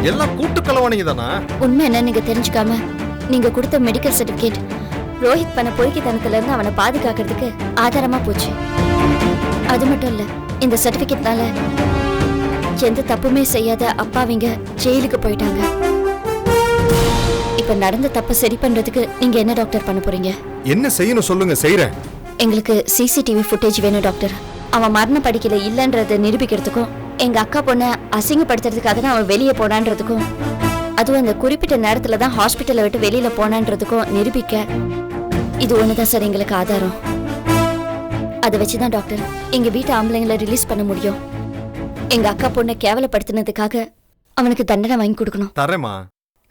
எல்லாம் கூட்டு கலவாணிங்க தானா? உண்மை என்ன நீங்க தெரிஞ்சுக்காம நீங்க கொடுத்த மெடிக்கல் சர்டிபிகேட் ரோஹித் பண்ண பொய்க்கித்தனத்துல இருந்து அவனை பாதுகாக்கிறதுக்கு ஆதாரமா போச்சு. அது மட்டும் இல்ல, இந்த சர்டிபிகேட்னால எந்த தப்புமே செய்யாத அப்பாவிங்க ஜெயிலுக்கு போயிட்டாங்க. இப்ப நடந்த தப்ப சரி பண்றதுக்கு நீங்க என்ன டாக்டர் பண்ண போறீங்க? என்ன செய்யணும் சொல்லுங்க, செய்றேன். எங்களுக்கு சிசிடிவி ஃபுட்டேஜ் வேணும் டாக்டர். அவன் மரண படிக்கல இல்லன்றத நிரூபிக்கிறதுக்கும், எங்க அக்கா பொண்ணை அசிங்கப்படுத்துறதுக்காக தான் அவன் வெளியே போனான்றதுக்கும், அதுவும் அந்த குறிப்பிட்ட நேரத்துல தான் ஹாஸ்பிட்டலை விட்டு வெளியில போனான்றதுக்கும் நிரூபிக்க இது ஒண்ணுதான் சார் எங்களுக்கு ஆதாரம். அதை வச்சுதான் டாக்டர் எங்க வீட்டு ஆம்பளைங்களை ரிலீஸ் பண்ண முடியும். எங்க அக்கா பொண்ணை கேவலப்படுத்தினதுக்காக அவனுக்கு தண்டனை வாங்கி கொடுக்கணும். தரேம்மா,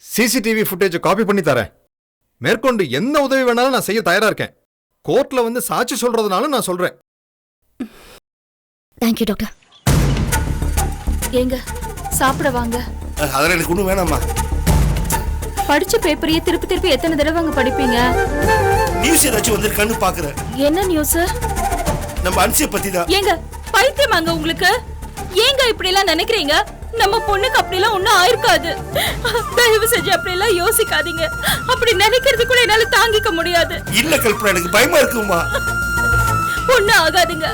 சிசிடிவி ஃபுட்டேஜ் காப்பி பண்ணி தரேன். மேற்கொண்டு எந்த உதவி வேணாலும் நான் செய்ய தயாரா இருக்கேன். கோர்ட்ல வந்து சாட்சி சொல்றதுனால நான் சொல்றேன். Thank you doctor. ஏங்க சாப்பிட வாங்க. அதெல்லாம் எனக்கு ஒண்ணும் வேணாமா. படிச்ச பேப்பரையே திருப்பி திருப்பி எத்தனை தடவை அங்க படிப்பீங்க? நியூஸ் ஏதாச்சும் வந்திருக்கான்னு பாக்குறேன். என்ன நியூஸ்? நம்ம அன்சியை பத்தி தான். ஏங்க பைத்தியமாங்க உங்களுக்கு? ஏங்க இப்படி எல்லாம் நினைக்கிறீங்க? நம்ம பொண்ணுக்கு அப்படி எல்லாம் ஒண்ணும் ஆயிருக்காது. தயவு செஞ்சு அப்படி எல்லாம் யோசிக்காதீங்க. அப்படி நினைக்கிறது கூட என்னால தாங்கிக்க முடியாது. இல்ல கல்பனா, எனக்கு பயமா இருக்குமா. ஒண்ணும் ஆகாதுங்க,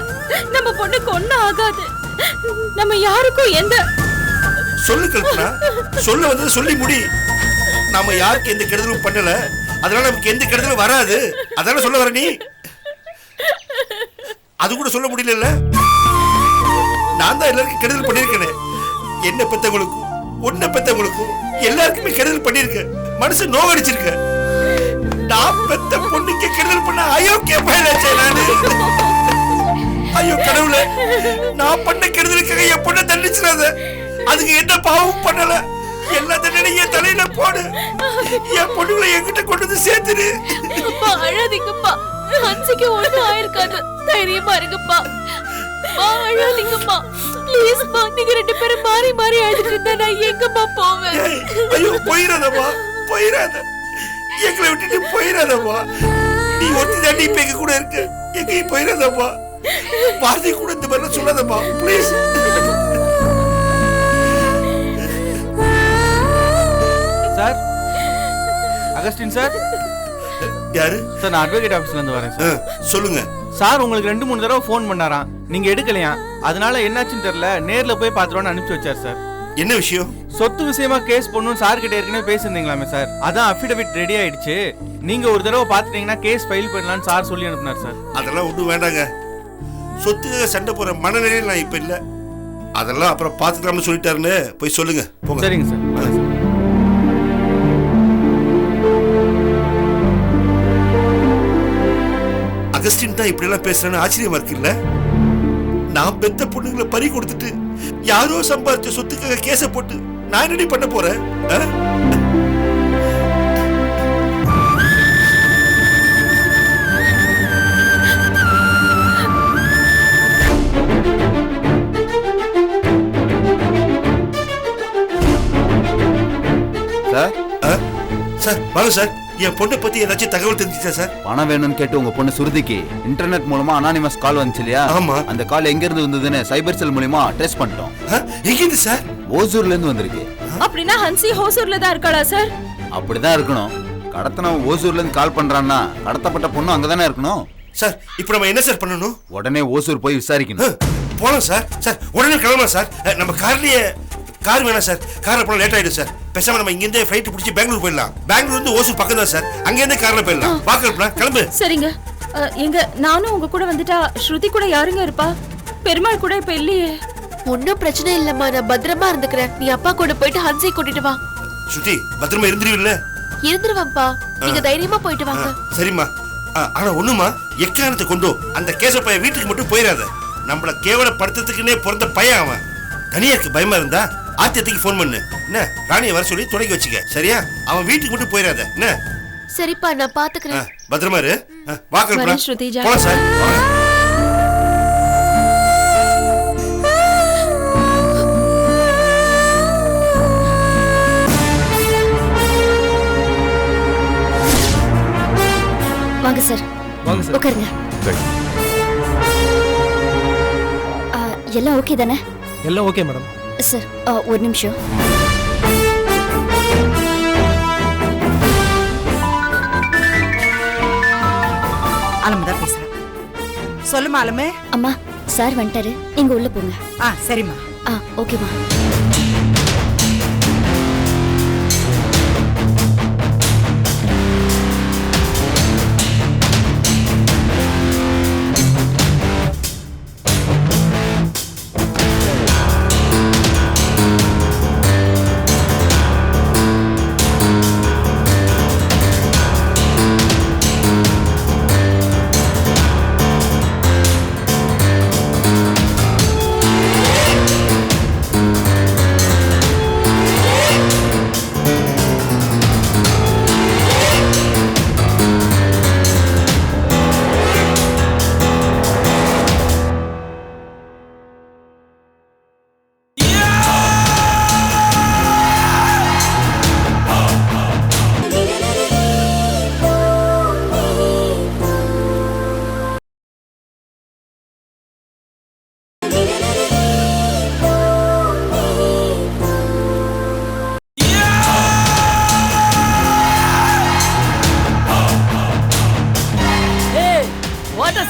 நம்ம பொண்ணுக்கு ஒண்ணும் ஆகாது. நம்ம யாருக்கும் எந்த சொல்லு கல்பனா, சொல்ல வந்தது சொல்லி முடி. நாம யாருக்கு எந்த கெடுதலும் பண்ணல, அதனால நமக்கு எந்த கெடுதலும் வராது. அதான சொல்ல வர நீ? அது கூட சொல்ல முடியல. நான் தான் எல்லாருக்கும் கெடுதல் பண்ணிருக்கேன். என்ன பெத்தவங்களுக்கும் ஒன்ன பெத்தவங்களுக்கும் எல்லாருக்குமே கெடுதல் பண்ணிருக்கேன். மனசு நோவடிச்சிருக்க. நான் பெத்த பொண்ணுக்கு கெடுதல் பண்ண அயோக்கிய பயனாச்சே நானு. ஐயோ கடவுளே, நான் பண்ண கெடுதலுக்காக என் பொண்ணை தண்டிச்சிடாத. அதுக்கு என்ன பாவம் பண்ணல, எல்லா தண்டனையும் என் தலையில போடு. என் பொண்ணுங்களை என்கிட்ட கொண்டு வந்து சேர்த்துரு. அழாதீங்கப்பா, அன்சிக்கு ஒண்ணும் ஆயிருக்காது. தைரியமா இருங்கப்பா. அழாதீங்கப்பா ப்ளீஸ்மா. நீங்க ரெண்டு பேரும் மாறி மாறி அழுதுட்டு இருந்தா நான் எங்கப்பா போவேன்? ஐயோ போயிடாதம்மா, போயிடாத. எங்களை விட்டுட்டு போயிடாதம்மா. நீ ஒத்தி தாண்டி இப்ப எங்க கூட இருக்க. எங்கேயும் போயிடாதம்மா. வார்த்தை கூட இந்த மாதிரி சொல்லாதம்மா ப்ளீஸ். Sir, Augustine sir. யாரு சார்? நான் அட்வொகேட் ஆபீஸ்ல இருந்து வரேன் சார். சொல்லுங்க சார். உங்களுக்கு 2-3 தடவை ஃபோன் பண்ணாராம், நீங்க எடுக்கலையா. அதனால என்னாச்சுன்னு தெரியல, நேர்ல போய் பாத்துறோம்னு அனுப்பிச்சு வச்சார் சார். என்ன விஷயம்? சொத்து விஷயமா கேஸ் பண்ணணும் சார் கிட்ட ஏற்கனவே பேசிருந்தீங்களாமே சார். அதான் அஃபிடவிட் ரெடி ஆயிடுச்சு. நீங்க ஒரு தடவை பாத்துட்டீங்கன்னா கேஸ் ஃபைல் பண்ணலாம்னு சார் சொல்லி அனுப்புனார் சார். அதெல்லாம் ஒன்றும் வேண்டாங்க. சொத்துக்காக சண்டை போற மனநிலையில் நான் இப்ப இல்ல. அதெல்லாம் அப்புறம் பாத்துக்கலாம்னு சொல்லிட்டாருன்னு போய் சொல்லுங்க. போங்க. சரிங்க சார். அகஸ்டின் தான் இப்படி எல்லாம் பேசுறேன்னு ஆச்சரியமா இருக்குல்ல. நான் பெத்த பொண்ணுங்களை பறி கொடுத்துட்டு யாரோ சம்பாதிச்ச சொத்துக்காக கேஸ போட்டு நான் என்னடி பண்ண போறேன்? சார், சார் வாங்க சார். என் பொண்ணை பத்தி ஏதாச்சும் தகவல் தெரிஞ்சுச்சா சார்? பணம் வேணும்னு கேட்டு உங்க பொண்ணு சுருதிக்கு இன்டர்நெட் மூலமா அனானிமஸ் கால் வந்துச்சு இல்லையா? ஆமா. அந்த கால் எங்க இருந்து வந்ததுன்னு சைபர் செல் மூலமா ட்ரேஸ் பண்ணிட்டோம். எங்க இருந்து சார்? ஓசூர்ல இருந்து வந்திருக்கு. அப்படின்னா ஹன்சி ஹோசூர்ல தான் இருக்காளா சார்? அப்படிதான் இருக்கணும். கடத்தனவன் ஓசூர்ல இருந்து கால் பண்றான்னா கடத்தப்பட்ட பொண்ணு அங்கதானே இருக்கணும். சார் இப்போ நம்ம என்ன சார் பண்ணணும்? உடனே ஓசூர் போய் விசாரிக்கணும். போலாம் சார். சார் உடனே கிளம்பலாம் சார். நம்ம கார்லயே கார் வேணாம் சார். கார்ல போனா லேட் ஆயிடும் சார். பேசாம நம்ம இங்க இருந்தே ஃளைட் பிடிச்சி பெங்களூர் போயிடலாம். பெங்களூர் வந்து ஓசூர் பக்கம் தான் சார். அங்க இருந்தே கார்ல போயிடலாம். வாக்கலாம், கிளம்பு. சரிங்க. எங்க நானும் உங்க கூட வந்துட்டா ஸ்ருதி கூட யாருங்க இருப்பா? பெருமாள் கூட இப்ப இல்லையே. ஒன்னும் பிரச்சனை இல்லம்மா, நான் பத்திரமா இருந்துக்கிறேன். நீ அப்பா கூட போயிட்டு ஹன்சியை கூட்டிட்டு வா. ஸ்ருதி பத்திரமா இருந்துருவில்ல? இருந்துருவாப்பா, நீங்க தைரியமா போயிட்டு வாங்க. சரிம்மா. ஆனா ஒண்ணுமா, எக்காரணத்தை கொண்டு அந்த கேச பையன் வீட்டுக்கு மட்டும் போயிடாத. நம்மள கேவலப்படுத்துறதுக்குன்னே பிறந்த பையன் அவன். தனியா இருக்கு பயமா இருந்தா ஆத்தியத்துக்கு போன் பண்ணு. என்ன ராணியை வர சொல்லி தொடங்கி வச்சுக்க. சரியா? அவன் வீட்டுக்கு மட்டும் போயிடாத. என்ன? சரிப்பா, நான் பாத்துக்கிறேன். பத்திரமா இரு. வாக்கலாம் ஸ்ருதிஜா. போலாம் சார். வாங்க சார். வாங்க சார். உட்காருங்க. எல்லாம் ஓகே தானே? எல்லாம் ஓகே மேடம். சார் ஒரு நிமிஷம். சொல்லு மாலுமே. அம்மா சார் வந்துட்டாரு, நீங்க உள்ள போங்க. சரிம்மா. ஓகேம்மா.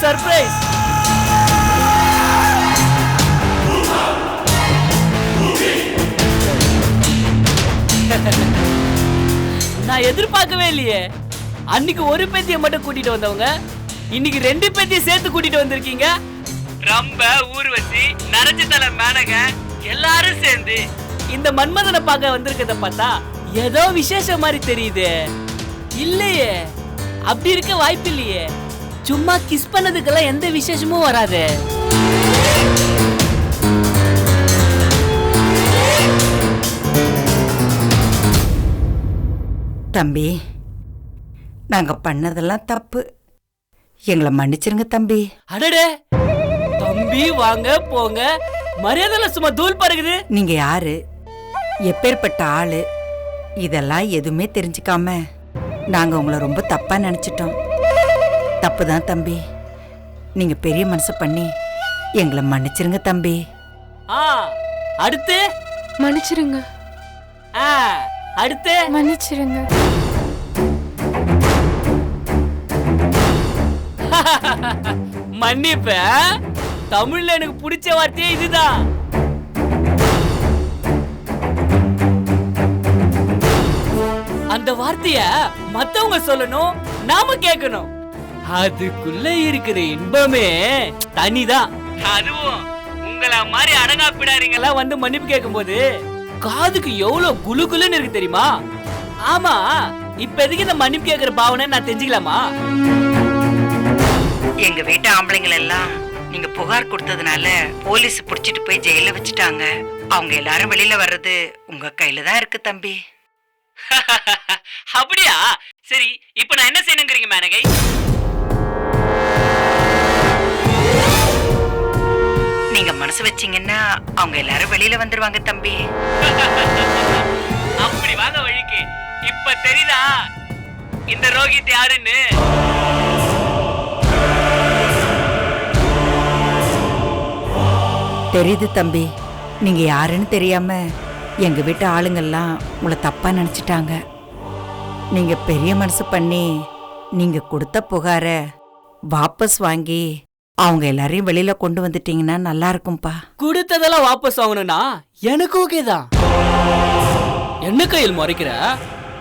சர்ப்ரைஸ். நான் எதிர்பார்க்கவே இல்லையே. அன்னைக்கு ஒரு பேத்திய மட்டும் கூட்டிட்டு வந்தவங்க இன்னைக்கு 2 பேத்திய சேர்த்து கூட்டிட்டு வந்திருக்கீங்க. ரொம்ப ஊர்வசி, நரஞ்சித்தல மேனக எல்லாரும் சேர்ந்து இந்த மன்மதனை பார்க்க வந்திருக்கத பார்த்தா ஏதோ விசேஷம் மாதிரி தெரியுது. இல்லையே, அப்படி இருக்க வாய்ப்பு இல்லையே. சும்மா கிஸ் பண்ணதுக்கெல்லாம் எந்த விசேஷமும் வராது. தம்பி, நாங்க பண்ணதெல்லாம் தப்பு, எங்களை மன்னிச்சிருங்க தம்பி. அடடே தம்பி, வாங்க போங்க, மரியாதைல சும்மா தூள் பறகுது. நீங்க யாரு, எப்பேற்பட்ட ஆளு, இதெல்லாம் எதுவுமே தெரிஞ்சுக்காம நாங்க உங்களை ரொம்ப தப்பா நினைச்சிட்டோம். தப்புதான் தம்பி, நீங்க பெரிய மனசு பண்ணி எங்களை மன்னிச்சிருங்க தம்பி. அடுத்து மன்னிச்சிருங்க. அடுத்து மன்னிச்சிருங்க. மன்னிப்ப தமிழ்ல எனக்கு பிடிச்ச வார்த்தையே இதுதான். அந்த வார்த்தைய மத்தவங்க சொல்லணும், நாம கேட்கணும். அதுக்குள்ள இருக்கிற இன்பமே தனிதான். அதுவும் உங்கள மாதிரி அடங்காப்பிடாரீங்களா வந்து மன்னிப்பு கேட்கும் போது காதுக்கு எவ்வளவு குலுகுலுன்னு இருக்கு தெரியுமா? ஆமா, இப்ப எதுக்கு இந்த மன்னிப்பு கேட்கிற பாவனை நான் தெரிஞ்சுக்கலாமா? எங்க வீட்டு ஆம்பளைங்கள் எல்லாம் நீங்க புகார் கொடுத்ததுனால போலீஸ் புடிச்சிட்டு போய் ஜெயில வச்சுட்டாங்க. அவங்க எல்லாரும் வெளியில வர்றது உங்க கையில தான் இருக்கு தம்பி. அப்படியா? சரி, இப்ப நான் என்ன செய்யணுங்கிறீங்க மேனகை? நீங்க மனசு வச்சீங்கன்னா அவங்க எல்லாரும் வெளியில வந்துருவாங்க தம்பி. அப்படி வாங்க வழிக்கு. இப்ப தெரியுதா இந்த ரோகித் யாருன்னு? தெரியுது தம்பி, நீங்க யாருன்னு தெரியாம எங்க வீட்டு ஆளுங்கெல்லாம் உங்களை தப்பா நினைச்சிட்டாங்க. நீங்க பெரிய மனசு பண்ணி நீங்க கொடுத்த புகார வாபஸ் வாங்கி அவங்க எல்லாரையும் வெளியில கொண்டு வந்துட்டீங்கன்னா நல்லா இருக்கும்பா. கொடுத்ததெல்லாம் வாபஸ் வாங்கணும்னா எனக்கு ஓகேதான். என்ன கையில் மறைக்கிற?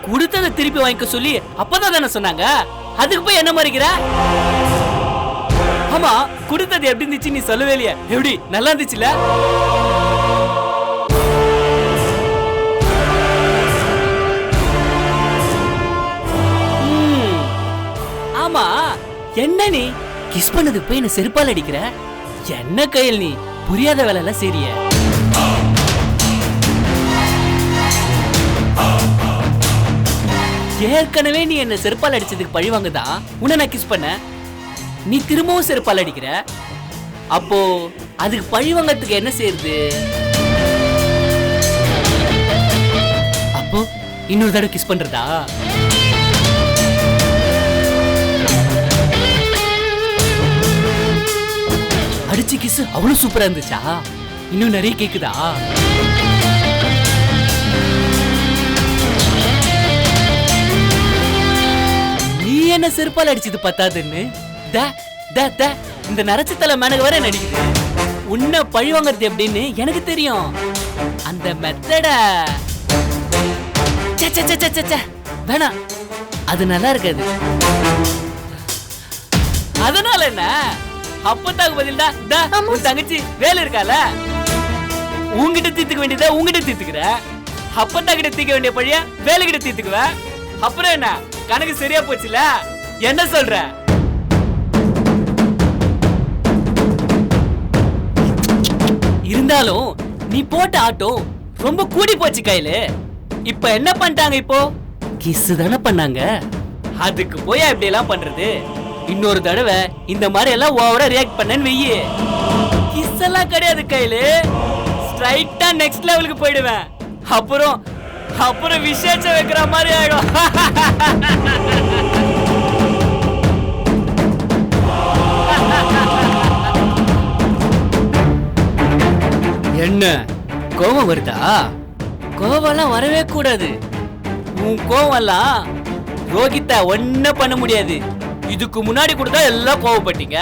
கொடுத்ததை திருப்பி வாங்கிக்க சொல்லி அப்பதான் தானே சொன்னாங்க. அதுக்கு போய் என்ன மறைக்கிற? ஆமா, கொடுத்தது எப்படி இருந்துச்சு நீ சொல்லவே இல்லையா? எப்படி நல்லா இருந்துச்சுல? ஆமா, என்ன நீ கிஸ் பண்ணதுக்கு போய் என்ன செருப்பால் அடிக்கிற? என்ன கையில் நீ புரியாத வேலை எல்லாம் சரிய? ஏற்கனவே நீ என்ன செருப்பால் அடிச்சதுக்கு பழி வாங்குதான் உன்னை நான் கிஸ் பண்ண. நீ திரும்பவும் செருப்பால் அடிக்கிற. அப்போ அதுக்கு பழி வாங்கறதுக்கு என்ன செய்யுது? அப்போ இன்னொரு தடவை கிஸ் பண்றதா? அடிச்சு கிஸ் அவ்வளவு சூப்பரா இருந்துச்சா? இன்னும் நிறைய கேக்குதா? நீ என்ன செருப்பால் அடிச்சது பத்தாதுன்னு இந்த நரசித்தலை மேனக வர நடிக்குது. உன்னை பழி வாங்கறது எப்படின்னு எனக்கு தெரியும். அந்த மெத்தட வேணாம், அது நல்லா இருக்காது. அதனால என்ன, அப்பத்தாக்கு பதில் உன் தங்கச்சி வேலை இருக்கால, உங்ககிட்ட தீர்த்துக்க வேண்டியத உங்ககிட்ட தீர்த்துக்கிற, அப்பத்தா கிட்ட தீர்க்க வேண்டிய பழிய வேலை கிட்ட தீர்த்துக்குவ. அப்புறம் என்ன, கணக்கு சரியா போச்சுல? என்ன சொல்ற? இருந்தாலும் நீ போட்ட ஆட்டோ ரொம்ப கூடி போச்சு கையில. இப்ப என்ன பண்ணிட்டாங்க? இப்போ கிஸ் தானே பண்ணாங்க. அதுக்கு போய் இப்படி எல்லாம் பண்றது? இன்னொரு தடவை இந்த மாதிரி எல்லாம் ஓவரா ரியாக்ட் பண்ணேன்னு வெய்யி, கிஸ் எல்லாம் கிடையாது கையில, ஸ்ட்ரைட்டா நெக்ஸ்ட் லெவலுக்கு போயிடுவேன். அப்புறம் விசேஷம் வைக்கிற மாதிரி ஆயிடும். என்ன கோவம் வருதா? கோவம்லாம் வரவே கூடாது. உன் கோவம்லாம் ரோகிதா ஒன்னும் பண்ண முடியாது. இதுக்கு முன்னாடி கூட தான் எல்லாம் கோவப்பட்டீங்க.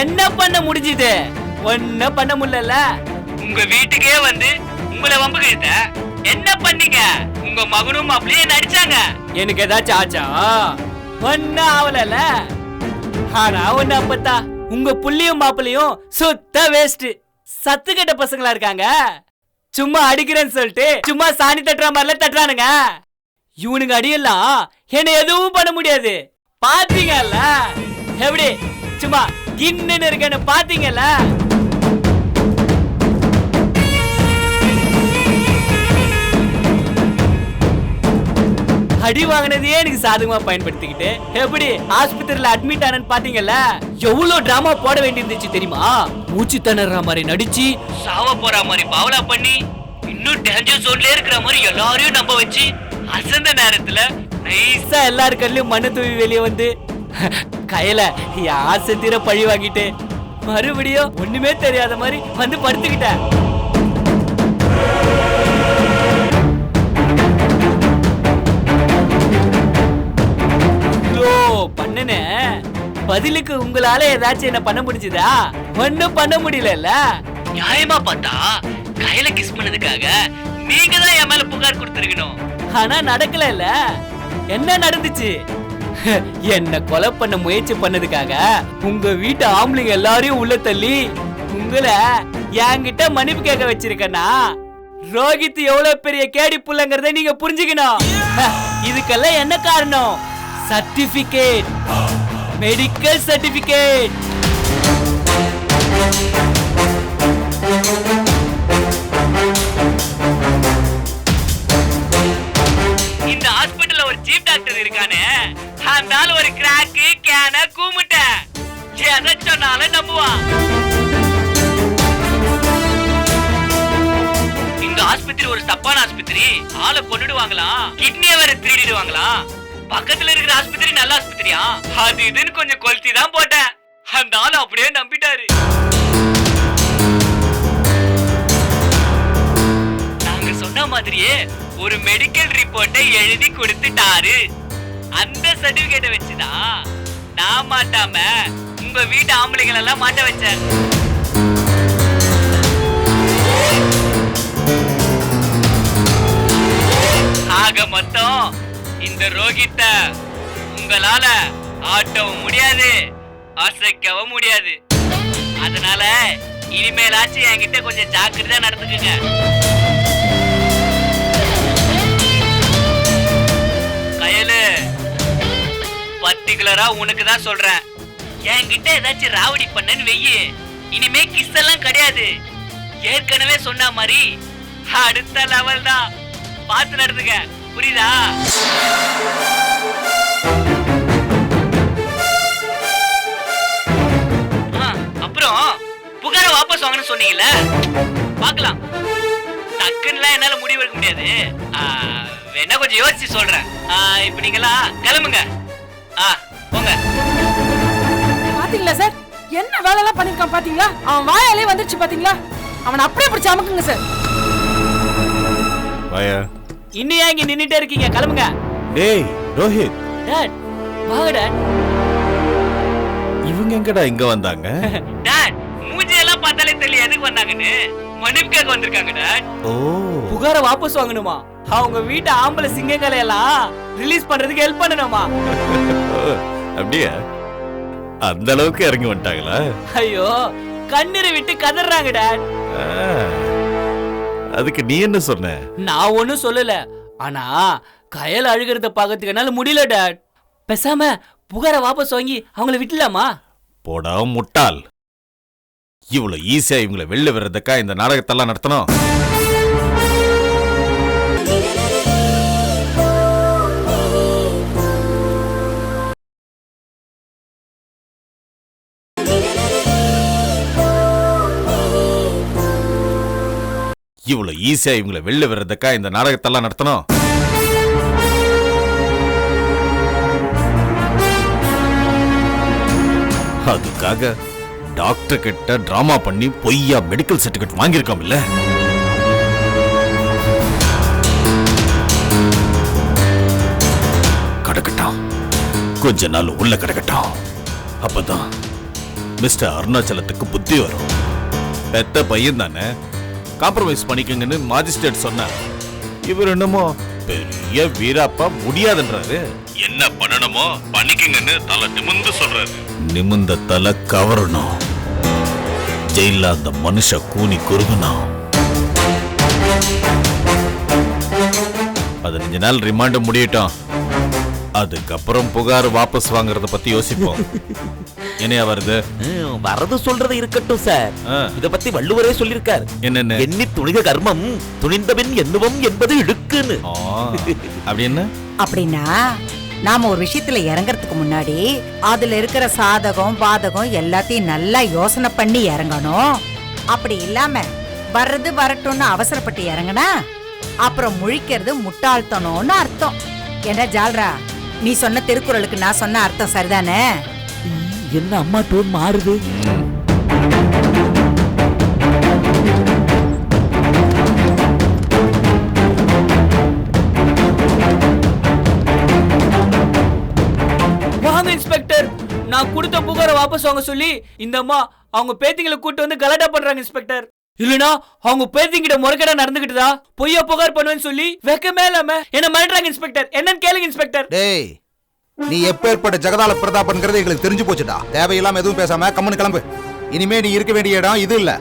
என்ன பண்ண முடிஞ்சது? ஒன்னும் பண்ண முடியல. உங்க வீட்டுக்கே வந்து உங்களை வம்பு கிட்ட என்ன பண்ணீங்க? உங்க மகனும் அப்படியே நடிச்சாங்க. எனக்கு ஏதாச்சும் ஆச்சா? ஒன்னும் ஆவலல. ஆனா ஒன்னு அப்பத்தா, உங்க புள்ளியும் மாப்பிளையும் சுத்த வேஸ்ட். சத்து கெட்ட பசங்களா இருக்காங்க. சும்மா அடிக்கிறேன்னு சொல்லிட்டு சும்மா சாணி தட்டுற மாதிரில தட்டுறானுங்க. இவனுங்க அடியெல்லாம் என்ன எதுவும் பண்ண முடியாது. பாத்தீங்கல்ல எப்படி சும்மா கின்னு இருக்கேன்னு பாத்தீங்கல்ல? அடி வாங்கினதையே எனக்கு சாதகமா பயன்படுத்திக்கிட்டு எப்படி ஆஸ்பத்திரியில அட்மிட் ஆனன்னு பாத்தீங்கல்ல? எவ்வளவு டிராமா போட வேண்டியிருந்துச்சு தெரியுமா? மூச்சு திணற மாதிரி நடிச்சு, சாவ போற மாதிரி பாவலா பண்ணி, இன்னும் டேஞ்சர் ஜோன்ல இருக்கிற மாதிரி எல்லாரையும் நம்ப வச்சு, அசந்த நேரத்துல நைஸா எல்லாரு கல்லையும் மண்ணு தூவி வெளியே வந்து கையில ஆசை தீர பழி வாங்கிட்டு மறுபடியும் ஒண்ணுமே தெரியாத மாதிரி வந்து படுத்துக்கிட்டேன். பண்ணனே பதிலுக்கு உங்களால ஏதாச்சும் என்ன பண்ண முடிஞ்சதா? ஒண்ணும் பண்ண முடியல. நியாயமா பார்த்தா கையில கிஸ் பண்ணதுக்காக நீங்க தான் என் மேல புகார் கொடுத்திருக்கணும். ஆனா நடக்கல. என்ன நடந்துச்சு? என்ன கொலை பண்ண முயற்சி பண்ணதுக்காக உங்க வீட்டு ஆம்பளைங்க எல்லாரையும் உள்ள தள்ளி உங்களை என்கிட்ட மன்னிப்பு கேட்க வச்சிருக்கனா? ரோகித் எவ்வளவு பெரிய கேடி புள்ளங்கிறத நீங்க புரிஞ்சுக்கணும். இதுக்கெல்லாம் என்ன காரணம்? Certificate, medical certificate. இந்த ஹாஸ்பிடல்ல ஒரு சீஃப் டாக்டர் இருக்கானே, அந்த ஆளு ஒரு கிராக்கு கேன கூமுட்ட எதை சொன்னாலும் நம்புவான். இந்த ஆஸ்பத்திரி ஒரு தப்பான ஆஸ்பத்திரி. ஆளை கொண்டுடுவாங்களாம், கிட்னியை வேற திருடிடுவாங்களாம். பக்கத்துல இருக்கிற ஆஸ்பத்திரி நல்ல ஆஸ்பத்திரியா? அது இதுன்னு கொஞ்சம் கொளுத்தி தான் போட்டேன். அந்த ஆளு அப்படியே நம்பிட்டாரு. நாங்க சொன்ன மாதிரியே ஒரு மெடிக்கல் ரிப்போர்ட்டை எழுதி கொடுத்துட்டாரு. அந்த சர்டிபிகேட்டை வச்சுதான் நான் மாட்டாம உங்க வீட்டு ஆம்பளைகள் எல்லாம் மாட்ட வச்சேன். ஆக மொத்தம் இந்த ரோகித்த உங்களால ஆட்டவும் முடியாது, அசைக்கவும் முடியாது. அதனால இனிமேலாச்சும் என்கிட்ட கொஞ்சம் ஜாக்கிரதையா நடந்துக்குங்க. கயலு, பர்டிகுலரா உனக்கு தான் சொல்றேன். என்கிட்ட ஏதாச்சும் ராவடி பண்ணன்னு வெய்யி, இனிமே கிஸ் எல்லாம் கிடையாது. ஏற்கனவே சொன்ன மாதிரி அடுத்த லெவல் தான். பார்த்து நடந்துங்க, புரியுதா? அப்புறம் புகார வாபஸ் வாங்கன்னு சொன்னீங்கல்ல, பார்க்கலாம். டக்குன்னு என்னால முடிவு எடுக்க முடியாது. வேணா கொஞ்சம் யோசிச்சு சொல்றேன். இப்ப நீங்களாம் கிளம்புங்க. போங்க. பாத்தீங்களா சார், என்ன வேலை எல்லாம் பண்ணிருக்கான் பாத்தீங்களா? அவன் வாயாலே வந்துருச்சு பாத்தீங்களா? அவன் அப்படியே பிடிச்சு அமுக்குங்க சார். வாயா. இன்னும் ஏன் இங்க நின்னுட்டே இருக்கீங்க? கிளம்புங்க. டேய் ரோஹித். டாட், வாங்க டாட். இவங்க எங்கடா இங்க வந்தாங்க? டாட் மூஞ்சியெல்லாம் பார்த்தாலே தெரியல எதுக்கு வந்தாங்கன்னு. மன்னிப்பு கேட்க வந்திருக்காங்க டாட். ஓ, புகாரை வாபஸ் வாங்கணுமா? அவங்க வீட்டு ஆம்பளை சிங்கங்களை எல்லாம் ரிலீஸ் பண்றதுக்கு ஹெல்ப் பண்ணணுமா? அப்படியே அந்த அளவுக்கு இறங்கி வந்துட்டாங்களா? ஐயோ கண்ணீரை விட்டு கதறாங்க டாட். ஆ, அதுக்கு நீ என்ன சொன்ன? நான் ஒண்ணும் சொல்லல. ஆனா கயல் அழுகிறத பாக்கிறதுக்கு என்னால முடியல டாட். பேசாம புகாரை வாபஸ் வாங்கி அவங்கள விட்டுலாமா? போடா முட்டாள், இவ்வளவு ஈஸியா இவங்களை வெளில வர்றதுக்கா இந்த நாடகத்தெல்லாம் நடத்தணும்? இவ்வளவு ஈஸியா இவங்களை வெளில வர்றதுக்கா இந்த நாடகத்தெல்லாம் நடத்தணும்? அதுக்காக டாக்டர் கிட்ட டிராமா பண்ணி பொய்யா மெடிக்கல் சர்டிபிகேட் வாங்கியிருக்கோம் இல்ல? கடக்கட்டும், கொஞ்ச நாள் உள்ள கடக்கட்டும். அப்பதான் மிஸ்டர் அருணாச்சலத்துக்கு புத்தி வரும். பெத்த பையன் தானே, காம்ப்ரமைஸ் பண்ணிக்கங்கன்னு மாஜிஸ்ட்ரேட் சொன்னார். இவர் என்னமோ பெரிய வீராப்பா முடியாதுன்றாரு. என்ன பண்ணணுமோ பண்ணிக்கங்கன்னு தலை நிமிந்து சொல்றாரு. நிமிந்த தலை கவரணும், ஜெயில அந்த மனுஷ கூனி குறுகணும். 15 நாள் ரிமாண்ட் முடியட்டும், அதுக்கப்புறம் புகார் வாபஸ் வாங்குறத பத்தி யோசிப்போம். என்னையா வருது? வரது சொல்றது இருக்கட்டும் சார், இத பத்தி வள்ளுவரே சொல்லிருக்கார். என்னன்னு? எண்ணி துணிக கர்மம் துணிந்தபின் எண்ணுவம் என்பது இழுக்குன்னு. அப்படி என்ன? அப்படின்னா நாம ஒரு விஷயத்துல இறங்கறதுக்கு முன்னாடி அதுல இருக்கிற சாதகம் பாதகம் எல்லாத்தையும் நல்லா யோசனை பண்ணி இறங்கணும். அப்படி இல்லாம வர்றது வரட்டும்னு அவசரப்பட்டு இறங்கினா அப்புறம் முழிக்கிறது முட்டாள்தனம்னு அர்த்தம். என்ன ஜால்ரா, நீ சொன்ன திருக்குறளுக்கு நான் சொன்ன அர்த்தம் சரிதானே? என்ன அம்மா டோன் மாறுது? வாங்க இன்ஸ்பெக்டர், நான் கொடுத்த புகாரை வாபஸ் வாங்க சொல்லி இந்த அம்மா அவங்க பேத்திங்களை கூட்டு வந்து கலாட்டா பண்றாங்க இன்ஸ்பெக்டர். இல்லனா அவங்க பேத்திங்கிட்ட முறைகேடா நடந்துகிட்டதா பொய்யா புகார் பண்ணுவேன்னு சொல்லி வெக்கமே இல்லாம என்ன மிரட்டுறாங்க இன்ஸ்பெக்டர். என்னன்னு கேளுங்க இன்ஸ்பெக்டர். டேய், நீ எப்பேற்பட்ட ஜெகதால பிரதாபன்கிறது எங்களுக்கு தெரிஞ்சு போச்சுடா. தேவையில்லாம எதுவும் பேசாம கம்முன்னு கிளம்பு. இனிமே நீ இருக்க வேண்டிய இடம் இது இல்ல.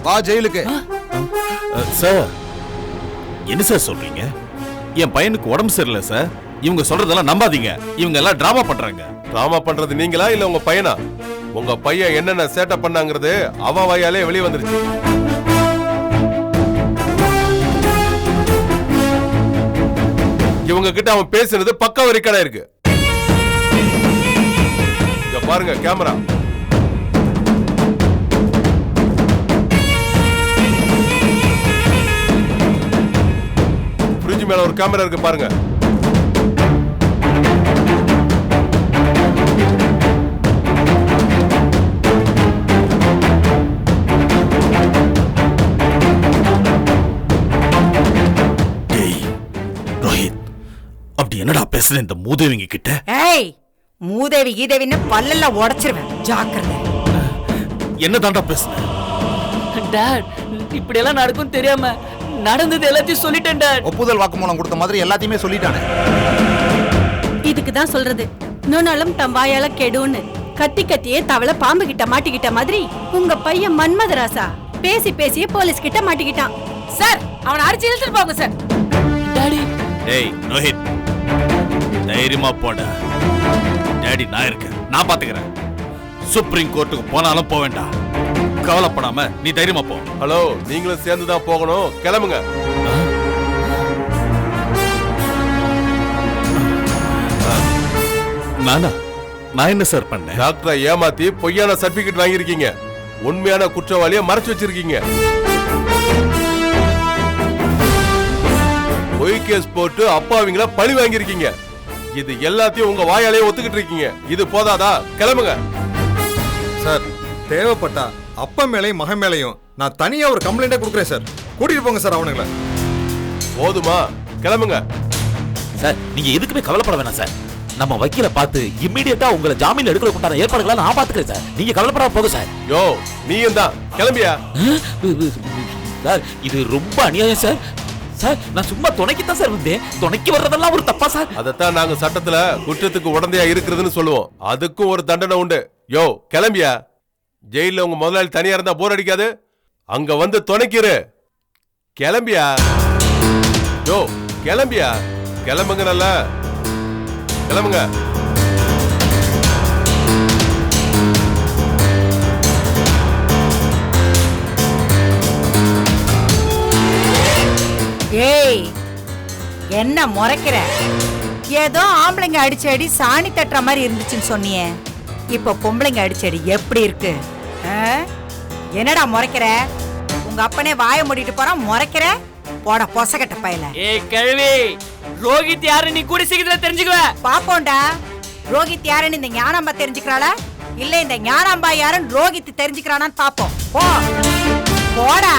வா ஜெயிலுக்கு. சார், என்ன சார் சொல்றீங்க? என் பையனுக்கு உடம்பு சரியில்லை சார். இவங்க சொல்றதெல்லாம் நம்பாதீங்க. இவங்க எல்லாம் டிராமா பண்றாங்க. டிராமா பண்றது நீங்களா இல்ல உங்க பையனா? உங்க பையன் என்னென்ன சேட்டை பண்ணாங்கிறது அவன் வாயாலே வெளியே வந்துருச்சு. இவங்க கிட்ட அவன் பேசுனது பக்கா வரைக்கடா இருக்கு. இங்க பாருங்க கேமரா. ஃப்ரிட்ஜ் மேல ஒரு கேமரா இருக்கு பாருங்க. அப்படி என்னடா பேசுற இந்த மூதேவிங்க கிட்ட? ஏய், மூதேவி கீதேவின்னு பல்லெல்லாம் உடைச்சிருவேன், ஜாக்கிரதை. என்ன தாண்டா பேசுற? டாட், இப்படி எல்லாம் நடக்கும் தெரியாம நடந்தது எல்லாத்தையும் சொல்லிட்டேன் டாட். ஒப்புதல் வாக்குமூலம் கொடுத்த மாதிரி எல்லாத்தையுமே சொல்லிட்டானே. இதுக்கு தான் சொல்றது, நுணலும் தம் வாயால கெடுன்னு. கத்தி கத்தியே தவளை பாம்பு கிட்ட மாட்டிக்கிட்ட மாதிரி உங்க பையன் மன்மதராசா பேசி பேசியே போலீஸ் கிட்ட மாட்டிக்கிட்டான். சார், அவனை அடிச்சு இழுத்துட்டு போங்க சார். டாடி. டேய் ரோஹித், தைரியமா போட. டாடி நான் இருக்கேன், நான் பாத்துக்கிறேன். சுப்ரீம் கோர்ட்டுக்கு போனாலும் போக வேண்டாம். கவலைப்படாம நீ தைரியமா போ. ஹலோ, நீங்களும் சேர்ந்து தான் போகணும். கிளம்புங்க. நானா? நான் என்ன சார் பண்ணேன்? டாக்டரை ஏமாத்தி பொய்யான சர்டிபிகேட் வாங்கியிருக்கீங்க. உண்மையான குற்றவாளியை மறைச்சு வச்சிருக்கீங்க. பொய் கேஸ் போட்டு அப்பாவிங்கள பழி வாங்கியிருக்கீங்க. இது எல்லாத்தையும் உங்க வாயாலே ஒத்துக்கிட்டு இருக்கீங்க. இது போதாதா? கிளம்புங்க. சார், தேவைப்பட்டா அப்பா மேலையும் மகன் மேலையும் நான் தனியா ஒரு கம்ப்ளைண்டே கொடுக்குறேன் சார். கூட்டிட்டு போங்க சார் அவனுங்களை. போதுமா? கிளம்புங்க. சார், நீங்க எதுக்குமே கவலைப்பட வேணாம் சார். நம்ம வக்கீல பார்த்து இம்மிடியட்டா உங்களை ஜாமீன் எடுக்கிறதுக்கு உண்டான ஏற்பாடுகளை நான் பாத்துக்கிறேன் சார். நீங்க கவலைப்படாம போங்க சார். யோ நீயும் தான் கிளம்பியா? சார் இது ரொம்ப அநியாயம் சார். சார் நான் சும்மா துணைக்குத்தான் சார் வந்தேன். துணைக்கு வர்றதெல்லாம் ஒரு தப்பா சார்? அதத்தான் நாங்க சட்டத்துல குற்றத்துக்கு உடந்தையா இருக்கிறதுன்னு சொல்லுவோம். அதுக்கும் ஒரு தண்டனை உண்டு. யோ கிளம்பியா? ஜெயில உங்க முதலாளி தனியா இருந்தா போர் அடிக்காது. அங்க வந்து துணைக்கிரு. கிளம்பியா? யோ கிளம்பியா? கிளம்புங்க, நல்லா கிளம்புங்க. ஏய் என்ன முறைக்கிற? ஏதோ ஆம்பளைங்க அடிச்சடி சாணி தட்டுற மாதிரி இருந்துச்சுன்னு சொன்னியே, இப்ப பொம்பளைங்க அடிச்சடி எப்படி இருக்கு? என்னடா முறைக்கிற? உங்க அப்பனே வாய மூடிட்டு போறான், முறைக்கிற? போட பொசகட்ட பையல. ஏய் கழுவி, ரோஹித் யாரு நீ கூட சீக்கிரத்துல தெரிஞ்சுக்குவ. பாப்போண்டா, ரோஹித் யாருன்னு இந்த ஞானாம்பா தெரிஞ்சுக்கிறாளா இல்ல இந்த ஞானாம்பா யாருன்னு ரோஹித் தெரிஞ்சுக்கிறானான்னு பாப்போம். போ போடா.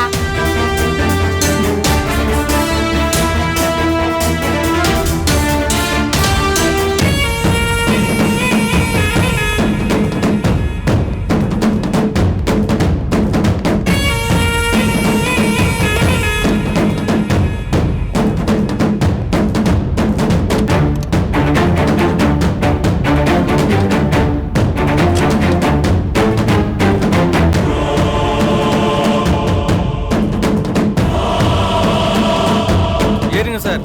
ஏறுங்க சார்.